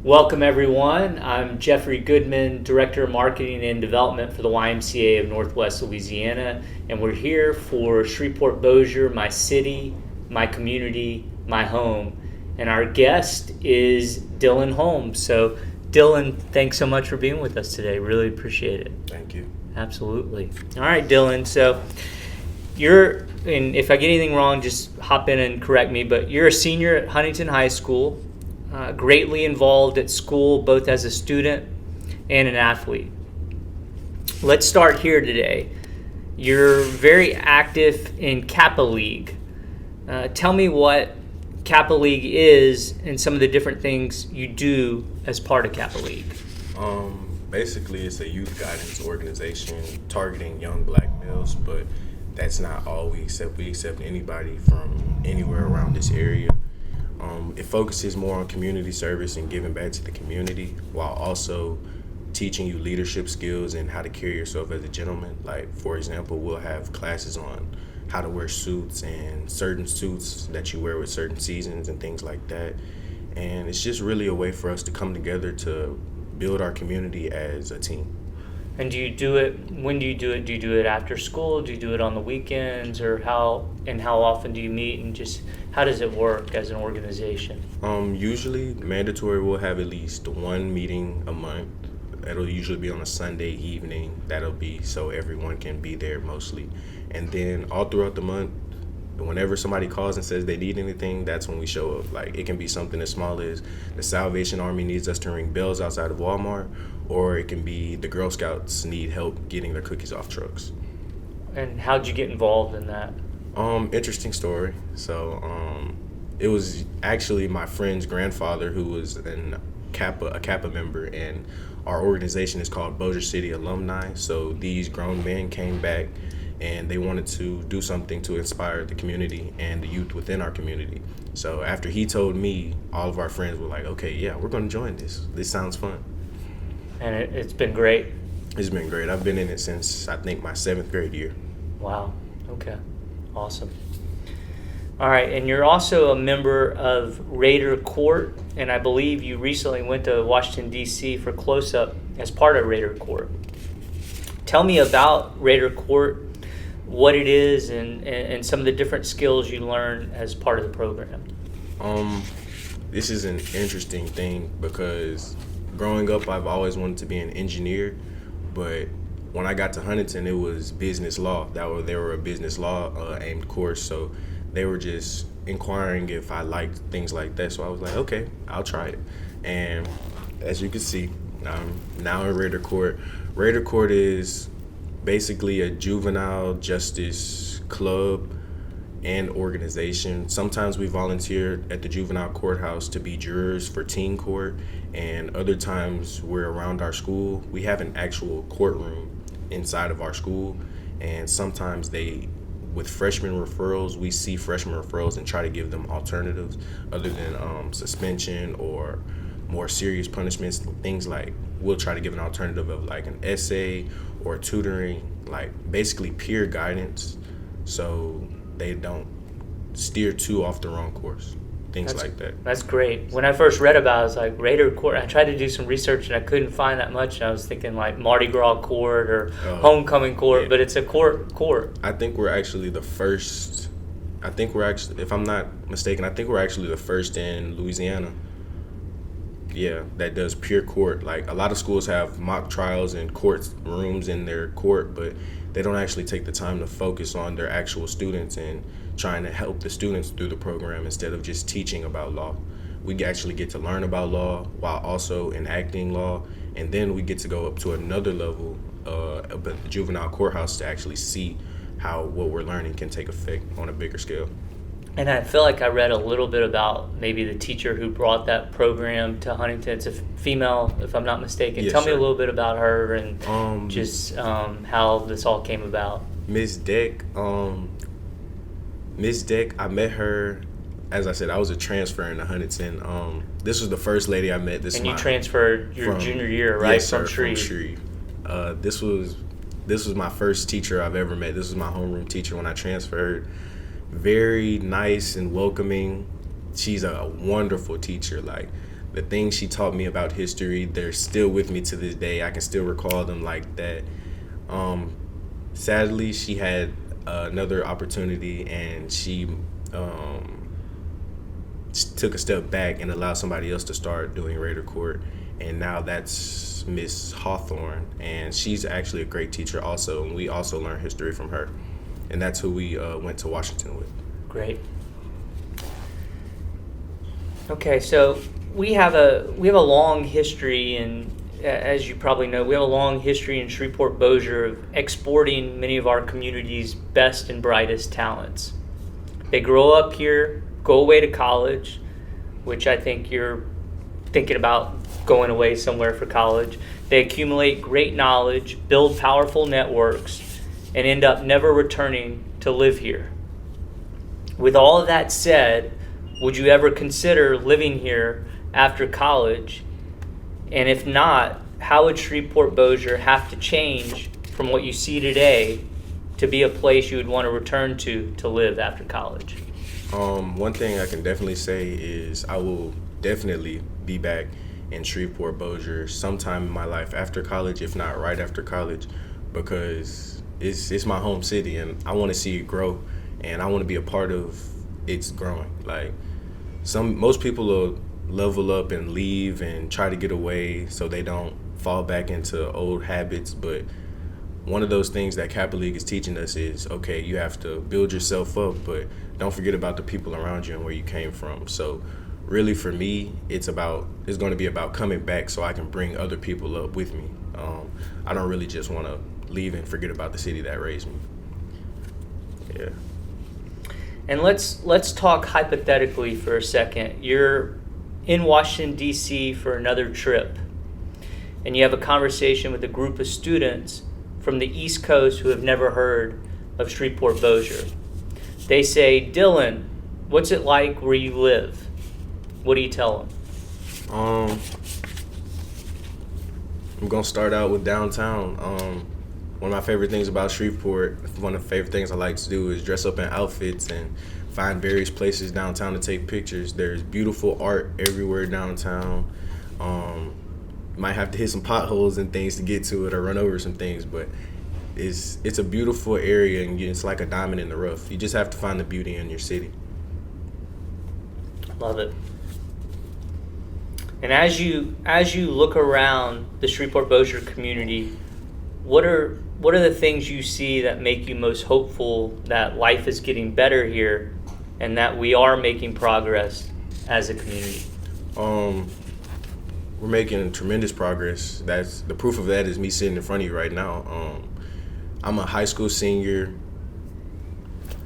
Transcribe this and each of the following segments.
Welcome, everyone. I'm Jeffrey Goodman, Director of Marketing and Development for the YMCA of Northwest Louisiana, and we're here for Shreveport-Bossier, my city, my community, my home. And our guest is Dylan Holmes. So, Dylan, thanks so much for being with us today. Really appreciate it. Thank you. Absolutely. All right, Dylan. So, and if I get anything wrong, just hop in and correct me, but you're a senior at Huntington High School. Greatly involved at school, both as a student and an athlete. Let's start here today. You're very active in Kappa League. Tell me what Kappa League is and some of the different things you do as part of Kappa League. Basically, it's a youth guidance organization targeting young black males, but that's not all we accept. We accept anybody from anywhere around this area. It focuses more on community service and giving back to the community while also teaching you leadership skills and how to carry yourself as a gentleman. Like, for example, we'll have classes on how to wear suits and certain suits that you wear with certain seasons and things like that. And it's just really a way for us to come together to build our community as a team. And do you do it, when do you do it? Do you do it after school? Do you do it on the weekends? Or how often do you meet, and just how does it work as an organization? Usually mandatory, we'll have at least one meeting a month. It'll usually be on a Sunday evening. That'll be so everyone can be there mostly. And then all throughout the month, whenever somebody calls and says they need anything, that's when we show up. Like, it can be something as small as the Salvation Army needs us to ring bells outside of Walmart, or it can be the Girl Scouts need help getting their cookies off trucks. And how'd you get involved in that? Interesting story. So it was actually my friend's grandfather who was a Kappa member, and our organization is called Bossier City Alumni. So these grown men came back and they wanted to do something to inspire the community and the youth within our community. So after he told me, all of our friends were like, okay, yeah, we're going to join this. This sounds fun. And it's been great. It's been great. I've been in it since, I think, my 7th grade year. Wow. Okay. Awesome. All right. And you're also a member of Raider Court, and I believe you recently went to Washington, D.C. for close-up as part of Raider Court. Tell me about Raider Court, what it is, and some of the different skills you learn as part of the program. This is an interesting thing because growing up, I've always wanted to be an engineer, but when I got to Huntington, it was business law. They were a business law aimed course, so they were just inquiring if I liked things like that. So I was like, okay, I'll try it. And as you can see, I'm now in Raider Court. Raider Court is basically a juvenile justice club and organization. Sometimes we volunteer at the juvenile courthouse to be jurors for teen court, and other times we're around our school. We have an actual courtroom inside of our school, and sometimes with freshman referrals, we see freshman referrals and try to give them alternatives other than suspension or more serious punishments. Things like, we'll try to give an alternative of like an essay or tutoring, like basically peer guidance, so they don't steer too off the wrong course. Things like that. That's great. When I first read about it, I was like, Raider Court. I tried to do some research and I couldn't find that much. And I was thinking like Mardi Gras Court or Homecoming Court, yeah. But it's a court. I think we're actually the first. If I'm not mistaken, I think we're actually the first in Louisiana. Yeah, that does pure court. Like, a lot of schools have mock trials and court rooms in their court, but they don't actually take the time to focus on their actual students and trying to help the students through the program instead of just teaching about law. We actually get to learn about law while also enacting law, and then we get to go up to another level at the juvenile courthouse to actually see how what we're learning can take effect on a bigger scale. And I feel like I read a little bit about maybe the teacher who brought that program to Huntington. It's a female, if I'm not mistaken. Yes, Tell me sir. a little bit about her and how this all came about. Miss Deck, I met her, as I said, I was a transfer into Huntington. This was the first lady I met. And you transferred your junior year, right? Yes, sir, from Shreve. This was my first teacher I've ever met. This was my homeroom teacher when I transferred. Very nice and welcoming. She's a wonderful teacher. Like, the things she taught me about history, they're still with me to this day. I can still recall them like that. Sadly, she had another opportunity, and she took a step back and allowed somebody else to start doing Raider Court, and now that's Miss Hawthorne, and she's actually a great teacher also, and we also learn history from her, and that's who we went to Washington with. Great. Okay, so we have a long history, and as you probably know, we have a long history in Shreveport-Bossier of exporting many of our community's best and brightest talents. They grow up here, go away to college, which I think you're thinking about going away somewhere for college. They accumulate great knowledge, build powerful networks, and end up never returning to live here. With all of that said, would you ever consider living here after college? And if not, how would Shreveport-Bossier have to change from what you see today to be a place you would want to return to live after college? One thing I can definitely say is I will definitely be back in Shreveport-Bossier sometime in my life after college, if not right after college, because it's my home city, and I want to see it grow, and I want to be a part of its growing. Like most people will level up and leave and try to get away so they don't fall back into old habits, but one of those things that Kappa League is teaching us is, okay, you have to build yourself up, but don't forget about the people around you and where you came from. So really for me, it's going to be about coming back so I can bring other people up with me. I don't really just want to leave and forget about the city that raised me. Yeah. And let's talk hypothetically for a second. You're in Washington, D.C. for another trip, and you have a conversation with a group of students from the East Coast who have never heard of Shreveport-Bossier. They say, Dylan, what's it like where you live? What do you tell them? I'm going to start out with downtown. One of my favorite things about Shreveport, one of the favorite things I like to do is dress up in outfits and find various places downtown to take pictures. There's beautiful art everywhere downtown. Might have to hit some potholes and things to get to it or run over some things, but it's a beautiful area, and it's like a diamond in the rough. You just have to find the beauty in your city. Love it. And as you look around the Shreveport-Bossier community, what are the things you see that make you most hopeful that life is getting better here and that we are making progress as a community? We're making tremendous progress. That's the proof of that is me sitting in front of you right now. I'm a high school senior.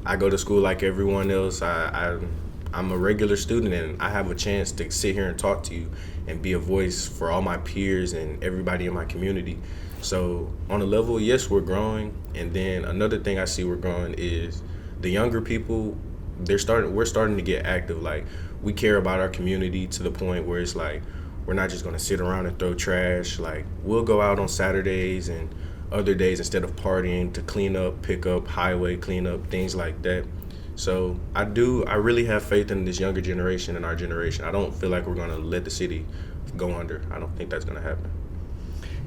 I go to school like everyone else. I'm a regular student, and I have a chance to sit here and talk to you and be a voice for all my peers and everybody in my community. So on a level, yes, we're growing. And then another thing I see we're growing is the younger people. We're starting to get active. Like, we care about our community to the point where it's like we're not just going to sit around and throw trash. Like, we'll go out on Saturdays and other days instead of partying to clean up, pick up, highway cleanup, things like that. So I really have faith in this younger generation and our generation. I don't feel like we're going to let the city go under. I don't think that's going to happen.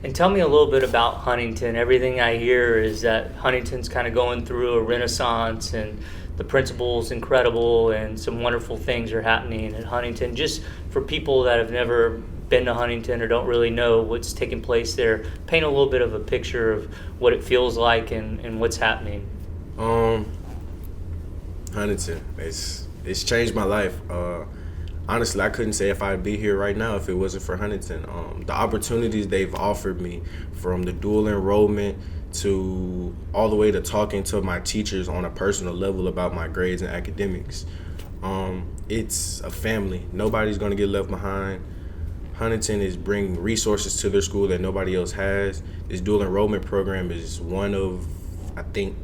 And tell me a little bit about Huntington. Everything I hear is that Huntington's kind of going through a renaissance, and the principal's incredible, and some wonderful things are happening at Huntington. Just for people that have never been to Huntington or don't really know what's taking place there, paint a little bit of a picture of what it feels like and what's happening. Huntington, it's changed my life. Honestly, I couldn't say if I'd be here right now if it wasn't for Huntington. The opportunities they've offered me, from the dual enrollment to all the way to talking to my teachers on a personal level about my grades and academics. It's a family. Nobody's going to get left behind. Huntington is bringing resources to their school that nobody else has. This dual enrollment program is one of, I think,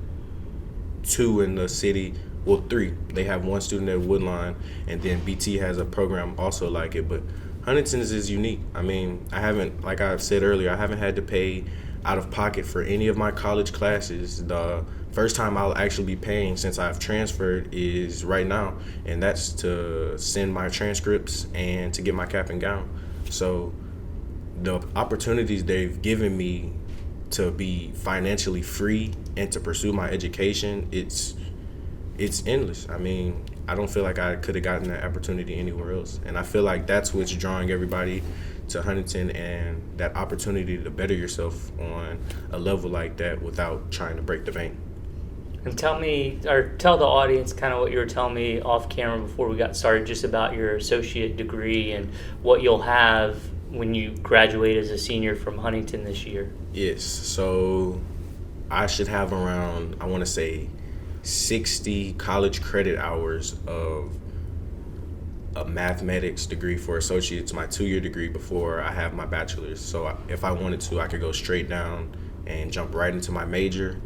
2 in the city. Well, 3. They have one student at Woodline, and then BT has a program also like it. But Huntington's is unique. I mean, like I said earlier, I haven't had to pay out of pocket for any of my college classes. The first time I'll actually be paying since I've transferred is right now, and that's to send my transcripts and to get my cap and gown. So the opportunities they've given me to be financially free and to pursue my education, it's endless. I mean, I don't feel like I could have gotten that opportunity anywhere else. And I feel like that's what's drawing everybody to Huntington, and that opportunity to better yourself on a level like that without trying to break the bank. And tell me, or tell the audience kind of what you were telling me off camera before we got started, just about your associate degree and what you'll have when you graduate as a senior from Huntington this year. Yes, so I should have around, I want to say, 60 college credit hours of a mathematics degree for associates, my 2-year degree before I have my bachelor's. So if I wanted to, I could go straight down and jump right into my major.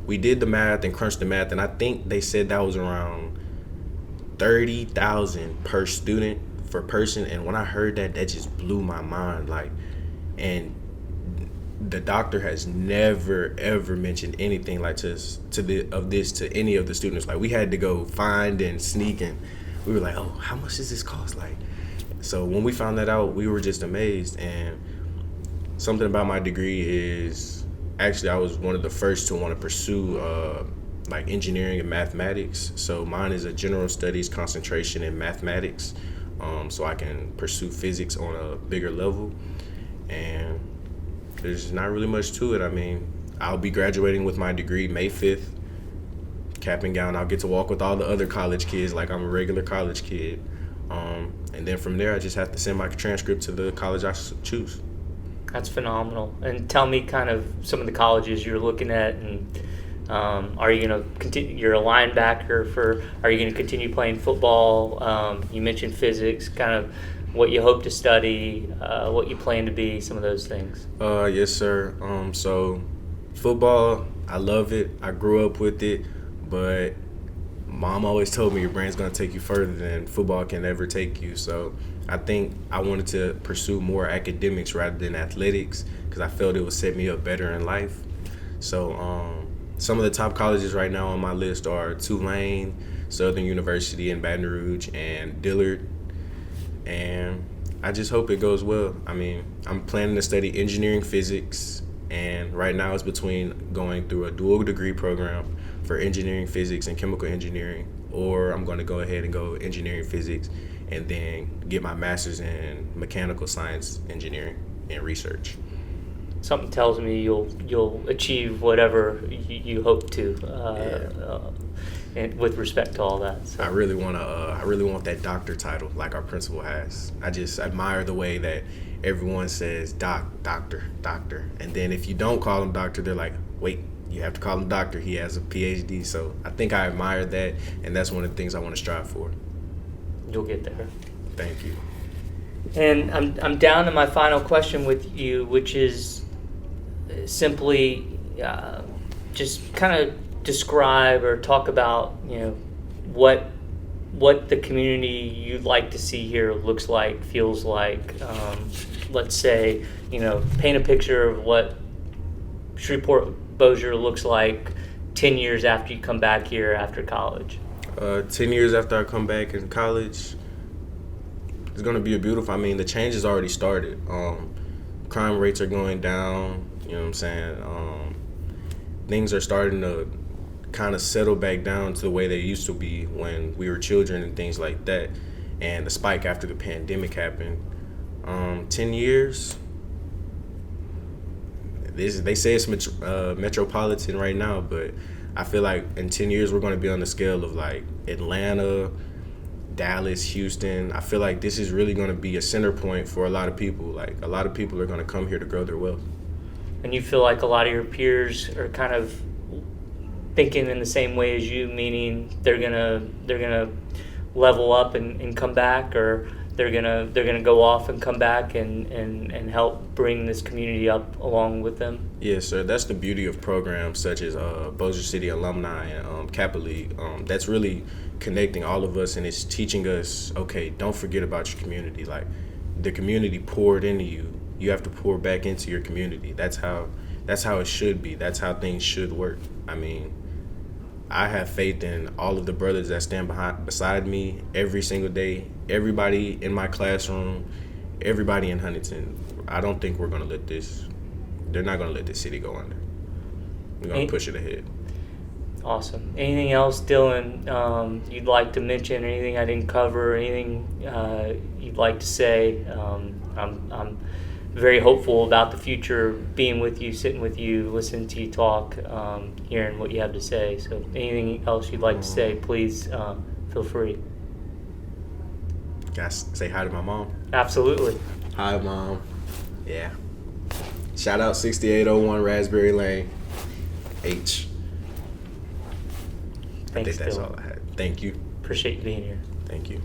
We did the math and crunched the math, and I think they said that was around $30,000 per student per person. And when I heard that, that just blew my mind. Like, and the doctor has never ever mentioned anything like this to any of the students. Like, we had to go find and sneak, and we were like, oh, how much does this cost? Like, so when we found that out, we were just amazed. And something about my degree is, actually, I was one of the first to want to pursue like engineering and mathematics. So mine is a general studies concentration in mathematics, so I can pursue physics on a bigger level. And there's not really much to it. I mean, I'll be graduating with my degree May 5th, cap and gown. I'll get to walk with all the other college kids like I'm a regular college kid. And then from there, I just have to send my transcript to the college I choose. That's phenomenal. And tell me kind of some of the colleges you're looking at, and are you going to continue? You're a linebacker are you going to continue playing football? You mentioned physics, kind of what you hope to study, what you plan to be, some of those things. Yes, sir. So football, I love it. I grew up with it, but Mom always told me your brain's going to take you further than football can ever take you. So I think I wanted to pursue more academics rather than athletics, because I felt it would set me up better in life. So some of the top colleges right now on my list are Tulane, Southern University in Baton Rouge, and Dillard. And I just hope it goes well. I mean, I'm planning to study engineering physics, and right now it's between going through a dual degree program for engineering physics and chemical engineering, or I'm going to go ahead and go engineering physics and then get my master's in mechanical science engineering and research. Something tells me you'll achieve whatever you hope to, and with respect to all that. So. I really want that doctor title like our principal has. I just admire the way that everyone says doctor, and then if you don't call him doctor, they're like, wait, you have to call him doctor. He has a PhD. So I think I admire that, and that's one of the things I want to strive for. You'll get there. Thank you. And I'm down to my final question with you, which is simply just kind of describe or talk about, what the community you'd like to see here looks like, feels like. Let's say, paint a picture of what Shreveport-Bossier looks like 10 years after you come back here after college. 10 years after I come back in college, it's going to be beautiful. I mean, the change has already started. Crime rates are going down, you know what I'm saying? Things are starting to kind of settle back down to the way they used to be when we were children and things like that. And the spike after the pandemic happened. 10 years, they say it's metropolitan right now, but I feel like in 10 years we're going to be on the scale of like Atlanta, Dallas, Houston. I feel like this is really going to be a center point for a lot of people. Like, a lot of people are going to come here to grow their wealth. And you feel like a lot of your peers are kind of thinking in the same way as you, meaning they're gonna level up and come back, or they're gonna go off and come back and help bring this community up along with them? Yes, sir. That's the beauty of programs such as Bossier City Alumni and Kappa League. That's really connecting all of us, and it's teaching us, okay, don't forget about your community. Like, the community poured into you. You have to pour back into your community. That's how it should be. That's how things should work. I mean, I have faith in all of the brothers that stand beside me every single day. Everybody in my classroom, everybody in Huntington. I don't think we're gonna let this. They're not gonna let this city go under. We're gonna push it ahead. Awesome. Anything else, Dylan, you'd like to mention? Anything I didn't cover? Anything you'd like to say? I'm very hopeful about the future, being with you, sitting with you, listening to you talk, hearing what you have to say. So anything else you'd like to say, please feel free. Guys, say hi to my mom. Absolutely. Hi, Mom. Yeah. Shout out 6801 Raspberry Lane, H. Thanks, I think that's Dylan. all I had. Thank you. Appreciate you being here. Thank you.